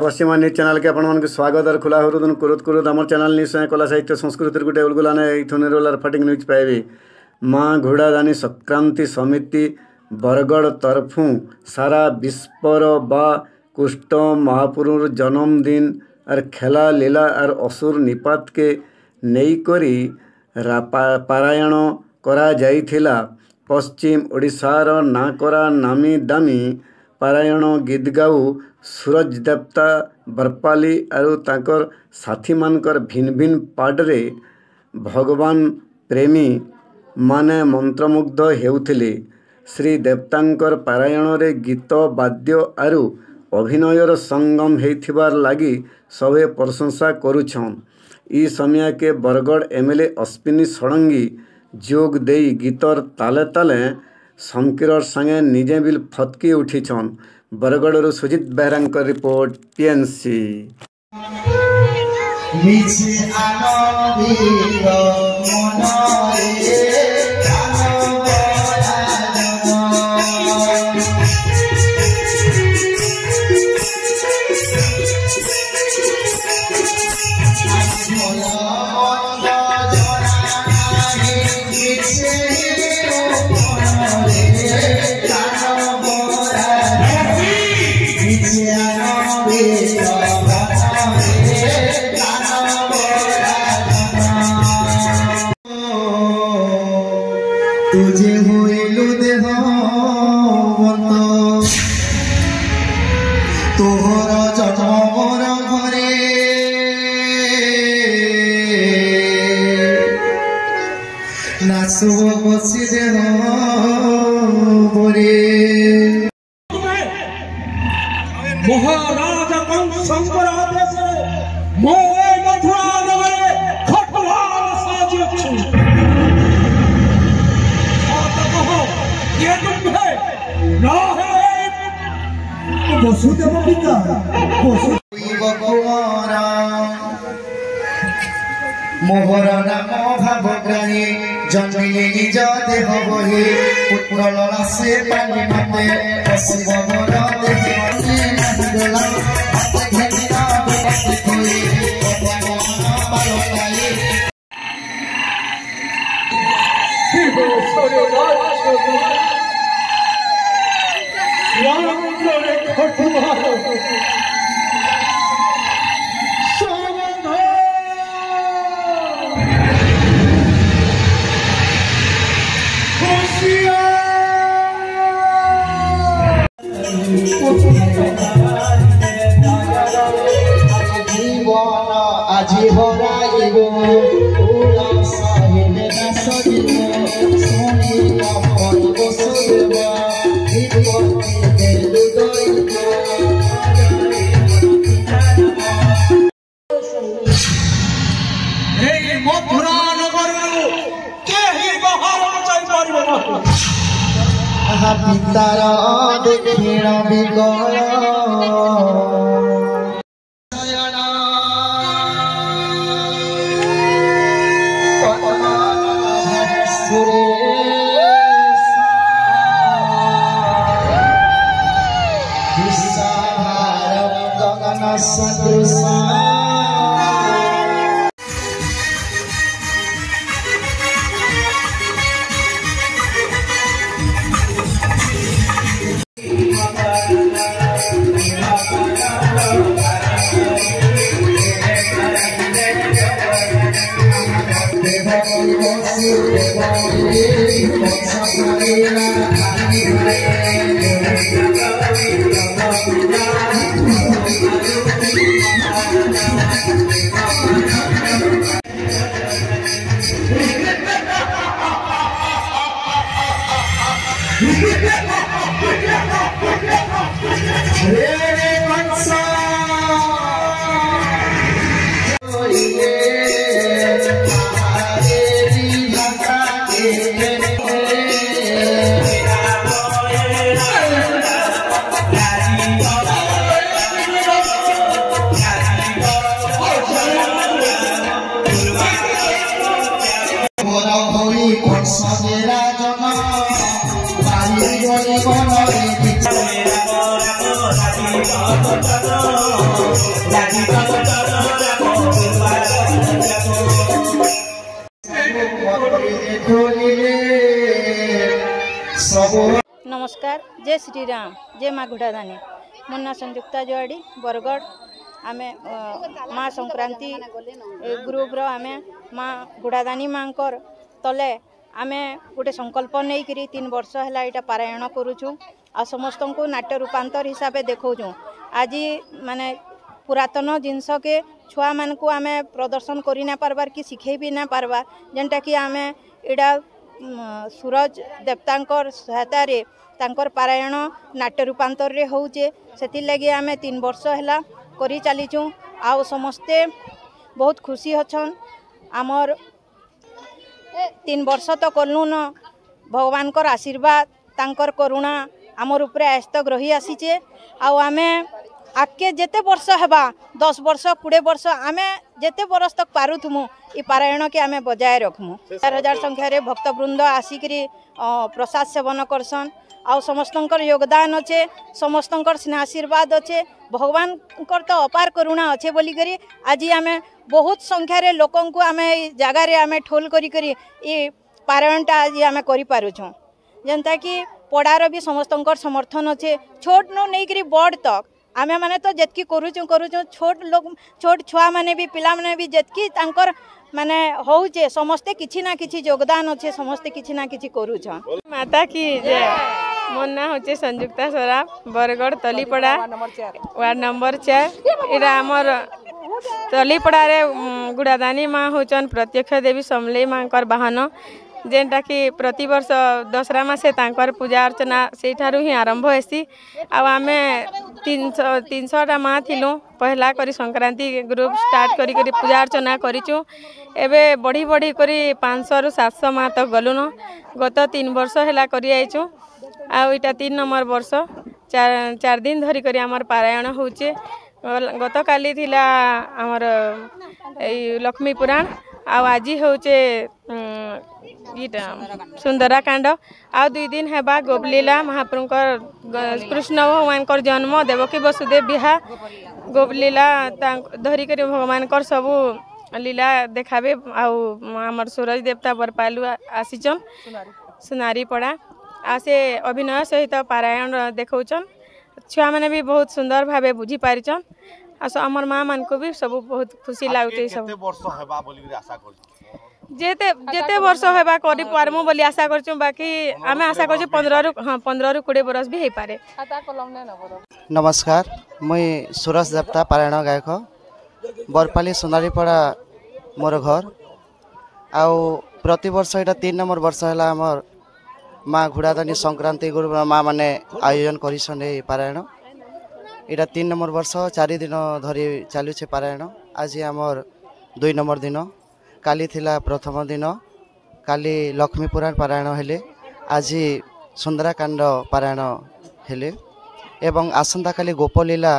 पश्चिमा news channel के आपण स्वागत और खुला हरुदन कुरुत आम चैनल निश्चय कला साहित्य संस्कृति गुटे उलगुलाने थुनिरोलार फटिंग न्यूज पाइबे। माँ घोड़ादानी संक्रांति समिति बरगढ़ तरफू सारा विस्पर बा कुष्ठ महापुरुर जन्मदिन और खेला लीला और असुर निपात के नहीं करी पारायण करा जाइथिला। पश्चिम ओडिशार नाकरा नामी दामी पारायण गीत गाऊ सूरज देवता बरपाली और तांकर साथी मानकर भिन्न भिन्न पार्टरे भगवान प्रेमी माने मंत्रमुग्ध हेउथिले। श्री देवतांकर पारायण रे गीत वाद्य और अभिनयर संगम हेथिबार लागी सभे प्रशंसा करुछन। ई समय के बरगढ़ एमएलए अश्विनी षडंगी जोग देई गीतर ताले ताले समकीर संगे निजे बिल फतकी उठीछन। बरगढ़ सुजित बेहरा रिपोर्ट टीएनसी। तुझे हुइलु देह तोहर जन्मर घरे नाचो बसी देह बरे महाराजा कंसंकर आदेश मोए मथुरा नगरे खटवाल साजियो ये तुम है ना है वसुदेव पिता कुमारा मोहर नाम भावग्राही जन्मिले निज देह बही पुत्र लड़ा से पानी मते पशिव मोर देह আজি হরাইব উলাসা হেলে না সজিব সোনি কাপড় বসুদেব বিপত্তি দেলু দইব এই মথুরা নগরରୁ কেহি বাহার চাই পারিব না। আহা পিতার দেখিণ বিগল सदृशा Bye. जय श्री राम जय माँ घुड़ादानी मो ना संयुक्ता जोड़ी बरगढ़ आमे माँ संक्रांति ग्रुप रो आमे माँ घुड़ादानी माँ तले आमे गोटे संकल्प नहीं करी 3 वर्ष है यहाँ पारायण करुचु आ समस्त को नाट्य रूपांतर हिसाब से देखौचु आज माने पुरातन जिनस के छुआ मान को आमे प्रदर्शन करी ना पारबार कि शिखे भी ना पारबा जेनटा कि आमे इडा सूरज देवतांकर सहायता रे तांकर पारायण नाट्य रूपांतर रे होउचे सेति लगे आमे 3 वर्ष हैला करी चलीचु आ समस्ते बहुत खुशी अछन आमर 3 वर्ष तो कलु न भगवान कर आशीर्वाद तांकर करुणा आमर उपरे आस्तक रही आसीचे आमे आगे जेते वर्ष हेबा 10 वर्ष 20 वर्ष आमे जेते वर्ष तक पारुथमु ई पारायण के आमे बजाय रखमु 4000 संख्या रे भक्तवृंद आसिकरी प्रसाद सेवन करसन आ समस्तंकर योगदान अच्छे समस्तंकर स्नेह आशीर्वाद अच्छे भगवान तो अपार करुणा अच्छे बोली करी आज आमे बहुत संख्या रे लोकन को आमे जगह रे आमे ठोल करी करी ई पारायणटा आज आमे करि पारुछो जेनता कि पड़ार भी समस्तंकर समर्थन अच्छे छोट नो नहीं करी बड़ तक आमे माने तो जेतकी करूचु छोट लोग छोट छुआ माने भी पिला माने भी जेतकी तांकर माने होउचे समस्ते किछि ना किछि योगदान अच्छे समस्ते किछि ना किछि करूछ माता की जय मोर ना होचे संयुक्ता सराफ बरगढ़ तलीपड़ा वार्ड नंबर 4 इरा हमर तलीपड़ा रे गुड़ादानी माँ होचन प्रत्यक्ष देवी समलेई माँ कर बाहन जेनटा कि प्रति वर्ष दसरा मासे तांकर पूजा अर्चना से ही आरंभ हेसी आमे 300 माँ थिलु पहला करी संक्रांति ग्रुप स्टार्ट करी पूजा अर्चना करिचु एबे बढ़ी बढ़ी करी 500 रु 700 माँ तक गलुन गत 3 वर्ष हैला करी आइचु आ इटा 3 नंबर वर्ष 4 दिन धरी करी आमर पारायण होचे गत काली थिला आमर लक्ष्मी पुराण आज होचे सुंदरा कांड आ 2 दिन हेबा गोपलीला महाप्रभु कृष्ण भगवान जन्म देवकी वसुदेव बिहा गोपलीला धरी कर भगवान सबू लीला देखाबे आमर सूरज देवता बरपालू आसीचन सुनारी पड़ा आ से अभिनय सहित पारायण देखौचन छुआ मैंने भी बहुत सुंदर भावे बुझी पारिचन आमर माँ मान को भी सब बहुत खुशी लागुचे सब जेते वर्ष हेबा करि पारमु बोली आशा करछु बाकी आमे आशा करछु 15 रु 20 बरस भी हे पारे। नमस्कार मुई सूरज देवता पारायण गायक बरपाली सुनारीपड़ा मोर घर आउ प्रति वर्ष एटा 3 नंबर वर्ष हैला हमर माँ घुड़ादानी संक्रांति गुरु माँ माने आयोजन करिसन ए पारायण एटा 3 नंबर वर्ष 4 दिन धरी चालुछे पारायण आज हमर 2 नंबर दिन काली थिला प्रथम दिन काली लक्ष्मी पुराण पारायण हेले आज सुंदरा कांड पारायण हेले एवं आसंता काली गोपलीला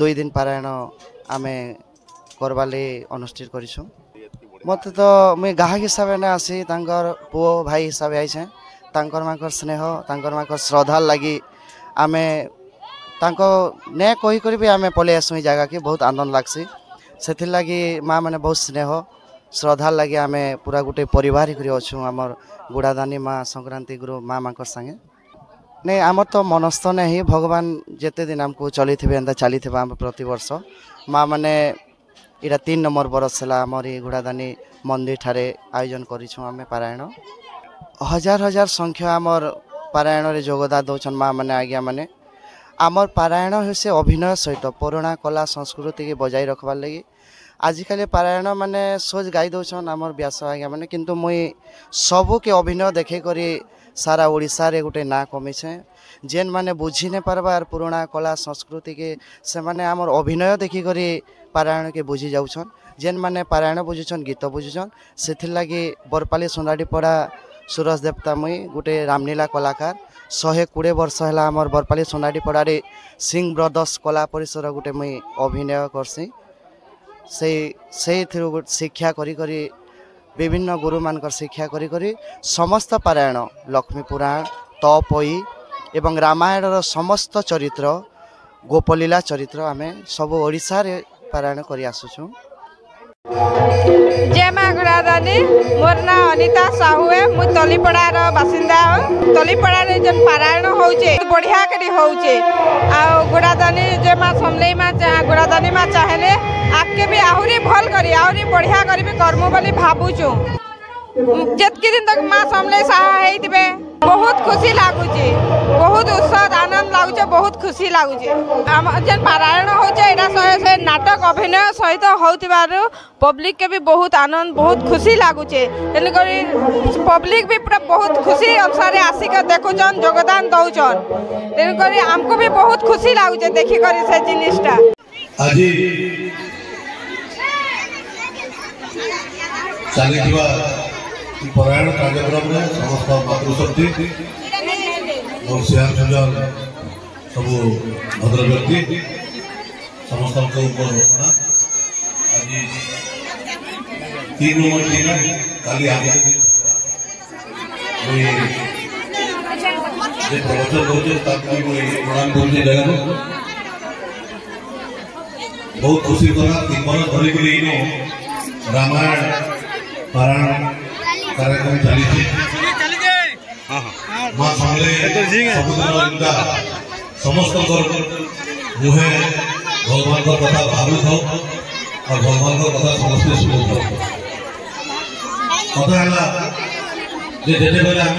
2 दिन पारायण आमे करवाले अनुष्ठित करिछु मत तो मुई गाहक हिसाब ना आसी तांकर पो भाई हिसाब आइछे तांकर माकर स्नेह तांकर माकर श्रद्धा लगी आमे तांको ने कही करी भी आमे पले आसु ई जगह के बहुत आनंद लागसी सेथि लगी माँ माने बहुत स्नेह श्रद्धा लगे आमे पूरा गोटे परिवार करी अछु हमर गुड़ादानी माँ संक्रांति गुरु माँ माकर संगे नहीं आमर तो मनस्थ नहीं भगवान जेते दिन हमको चली थे एंता चली थे प्रति वर्ष माँ माने इरा 3 नंबर बरस है आमर ये घुड़ादानी मंदिर ठारे आयोजन करिछु आमे पारायण हजार हजार संख्या आमर पारायण रे योगदान दौन माँ माने आज्ञा माने आमर पारायण होसे अभिनय सहित पुराणा कला संस्कृति के बजाई रखबार लगी आजिकल पारायण माने सोच गाई दौन आमर व्यास आज्ञा माने किंतु मुई सबू के अभिनय देखे करी सारा ओडिशा रे गोटे ना कमिछे जेन माने बुझी ने पारबार पुराणा कला संस्कृति के से माने आमर अभिनय देखी करी पारायण के बुझी जाउछन जेन माने पारायण बुझुछन गीत बुझुछन सेथिर लागी बरपाली सुनारीपड़ा सूरज देवता मुई गोटे रामलीला कलाकार 120 वर्ष है आमर बरपाली सुनारीपड़ा रे सिंह ब्रदर्स कला परिसर गोटे मुई अभिनय करसी से शिक्षा करी करी विभिन्न गुरु मानकर शिक्षा करी करी समस्त पारायण लक्ष्मी पुराण तपई एवं रामायण समस्त चरित्र गोपलीला चरित्र आमे सब ओडिशा रे पारायण करी आसुछु। जय माँ घुड़ादानी मोर ना अनिता साहू है मु तलीपड़ार बासिंदा हो तलीपड़ा रे जन पारायण होचे बढ़िया करी होचे आ घुड़ादानी जय माँ समलेई माँ घुड़ादानी माँ चाहेले आके भी आहुरी भल करी आहुरी बढ़िया करी भी कर्म बोली भाबुछु जितकी दिन तक माँ समलेई सहा हेइतबे बहुत खुशी लागुची बहुत उत्साह आनंद लागुचे बहुत खुशी लागुचे जेन पारायण होचे एटा से नाटक अभिनय सहित होतिबारु पब्लिक के भी बहुत आनंद बहुत खुशी लागुचे तेन करी पब्लिक भी पूरा बहुत खुशी अनुसार आसिक देखुचन योगदान दउचन तेन करी हमको भी बहुत खुशी लागुचे देखि करी से जिनिसटा आज चलिथिबा पारायण कार्यक्रम में समस्त मातृशक्ति और श्याम सुंदर सब भद्र व्यक्ति समस्त ऊपर आज 3 नंबर दिन काली आगे प्रवचन करते प्रणाम करते जगह बहुत खुशी करा 3 बरस धरिक रामायण पारायण कार्यक्रम चली माँ समलेई समस्त मुहे भगवान कथा भावु था और भगवान कथा समस्ते शुणु था कथा है जिते बेले आम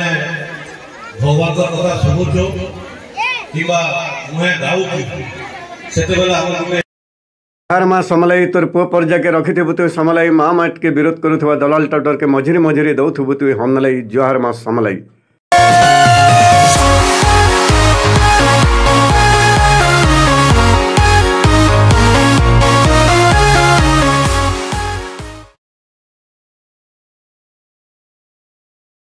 भगवान कथा शुणुचु कि मुहे गाऊ से हर माँ समलेई तोर पुओ पर्जा के रखिथु तु समलेई माँ माट के विरोध करुवा दलाल टटर के मझिरी मझिरी दौथु तु हमलेई जोहार माँ समलेई।